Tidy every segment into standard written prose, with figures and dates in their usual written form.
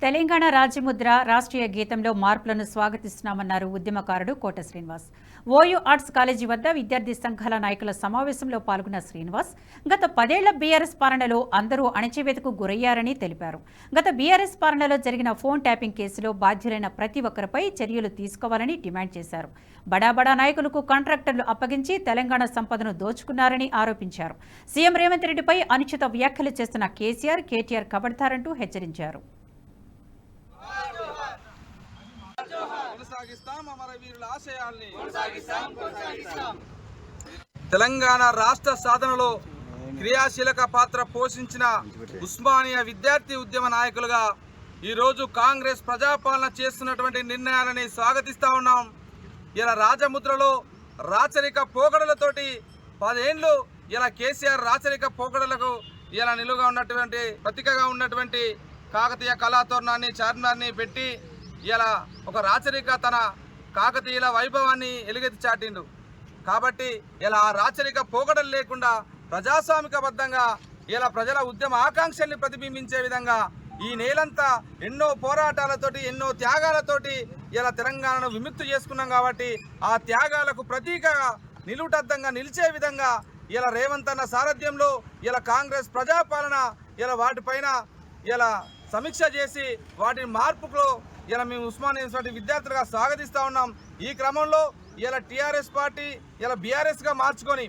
తెలంగాణ రాజ్యముద్ర రాష్ట్రీయ గీతంలో మార్పులను స్వాగతిస్తున్నామన్నారు ఉద్యమకారుడు కోట Srinivas. OU arts college వద్ద విద్యార్థి సంఘాల నాయకుల సమావేశంలో పాల్గొన్న శ్రీనివాస్ గత 10 ఏళ్ల బీఆర్ఎస్ పాలనలో అందరూ అణచివేతకు గురయ్యారని తెలిపారు. గత బీఆర్ఎస్ పాలనలో జరిగిన ఫోన్ ట్యాపింగ్ కేసులో బాధ్యులైన ప్రతి ఒక్కరిపై చర్యలు తీసుకోవాలని డిమాండ్ చేశారు. బడాబడా నాయకులకు కాంట్రాక్టర్లు అప్పగించి తెలంగాణ సంపదను దోచుకున్నారని ఆరోపించారు. సీఎం రేవంత్ రెడ్డిపై అనుచిత వ్యాఖ్యలు చేస్తున్న కేటీఆర్ కబడ్తారంటూ హెచ్చరించారు. తెలంగాణ రాష్ట్ర సాధనలో క్రియాశీలక పాత్ర పోషించిన ఉస్మానియా విద్యార్థి ఉద్యమ నాయకులుగా ఈరోజు కాంగ్రెస్ ప్రజాపాలన చేస్తున్నటువంటి నిర్ణయాలని స్వాగతిస్తూ ఉన్నాం. ఇలా రాజముద్రలో రాచరిక పోకడలతోటి 10 ఏళ్ళు ఇలా కేసీఆర్ రాచరిక పోకడలకు ఇలా నిలువుగా ఉన్నటువంటి ప్రతీకగా ఉన్నటువంటి కాకతీయ కళాతోరణాన్ని చార్మినార్ని పెట్టి ఇలా ఒక రాచరిక తన కాకతీయుల వైభవాన్ని ఎలుగెత్తి చాటిండు. కాబట్టి ఇలా ఆ రాచరిక పోకడలు లేకుండా ప్రజాస్వామికబద్ధంగా ఇలా ప్రజల ఉద్యమ ఆకాంక్షల్ని ప్రతిబింబించే విధంగా ఈ నేలంతా ఎన్నో పోరాటాలతోటి ఎన్నో త్యాగాలతోటి ఇలా తెలంగాణను విముక్తి చేసుకున్నాం. కాబట్టి ఆ త్యాగాలకు ప్రతీకగా నిలుటద్దంగా నిలిచే విధంగా ఇలా రేవంత్ అన్న సారథ్యంలో ఇలా కాంగ్రెస్ ప్రజాపాలన ఇలా వాటిపైన ఇలా సమీక్ష చేసి వాటి మార్పులో ఇలా మేము ఉస్మానియా యూనివర్సిటీ విద్యార్థులుగా స్వాగతిస్తూ ఉన్నాం. ఈ క్రమంలో ఇలా టీఆర్ఎస్ పార్టీ ఇలా బీఆర్ఎస్గా మార్చుకొని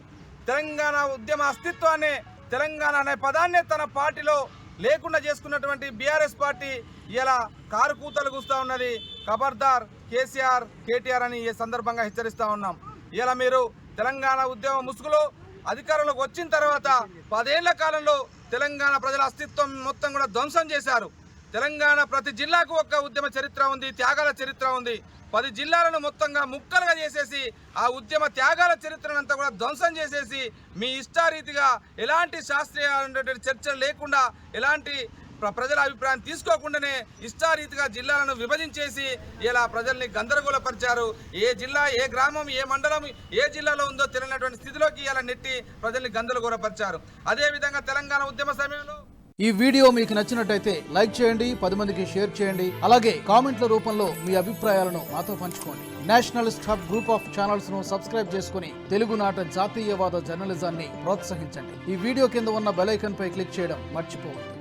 తెలంగాణ ఉద్యమ అస్తిత్వాన్ని తెలంగాణ అనే పదాన్నే తన పార్టీలో లేకుండా చేసుకున్నటువంటి బీఆర్ఎస్ పార్టీ ఇలా కారు కూతలు కూస్తూ ఉన్నది. ఖబర్దార్ కేటీఆర్ అని ఈ సందర్భంగా హెచ్చరిస్తూ ఉన్నాం. ఇలా మీరు తెలంగాణ ఉద్యమ ముసుగులో అధికారంలోకి వచ్చిన తర్వాత 10 ఏళ్ల కాలంలో తెలంగాణ ప్రజల అస్తిత్వం మొత్తం కూడా ధ్వంసం చేశారు. తెలంగాణ ప్రతి జిల్లాకు ఒక ఉద్యమ చరిత్ర ఉంది, త్యాగాల చరిత్ర ఉంది. 10 జిల్లాలను మొత్తంగా ముక్కలుగా చేసేసి ఆ ఉద్యమ త్యాగాల చరిత్రను అంతా కూడా ధ్వంసం చేసేసి మీ ఇష్టారీతిగా ఎలాంటి శాస్త్రీయ చర్చలు లేకుండా ఎలాంటి ప్రజల అభిప్రాయం తీసుకోకుండానే ఇష్టారీతిగా జిల్లాలను విభజించేసి ఇలా ప్రజల్ని గందరగోళపరిచారు. ఏ జిల్లా, ఏ గ్రామం, ఏ మండలం ఏ జిల్లాలో ఉందో తెలియనటువంటి స్థితిలోకి ఇలా నెట్టి ప్రజల్ని గందరగోళపరిచారు. అదేవిధంగా తెలంగాణ ఉద్యమ సమయంలో ఈ వీడియో మీకు నచ్చినట్టయితే లైక్ చేయండి, 10 మందికి షేర్ చేయండి. అలాగే కామెంట్ల రూపంలో మీ అభిప్రాయాలను మాతో పంచుకోండి. Nationalist hub group of channels ను సబ్స్క్రైబ్ చేసుకుని తెలుగునాట జాతీయవాద జర్నలిజాన్ని ప్రోత్సహించండి. ఈ వీడియో కింద ఉన్న బెల్ ఐకాన్ పై క్లిక్ చేయడం మర్చిపోవద్దు.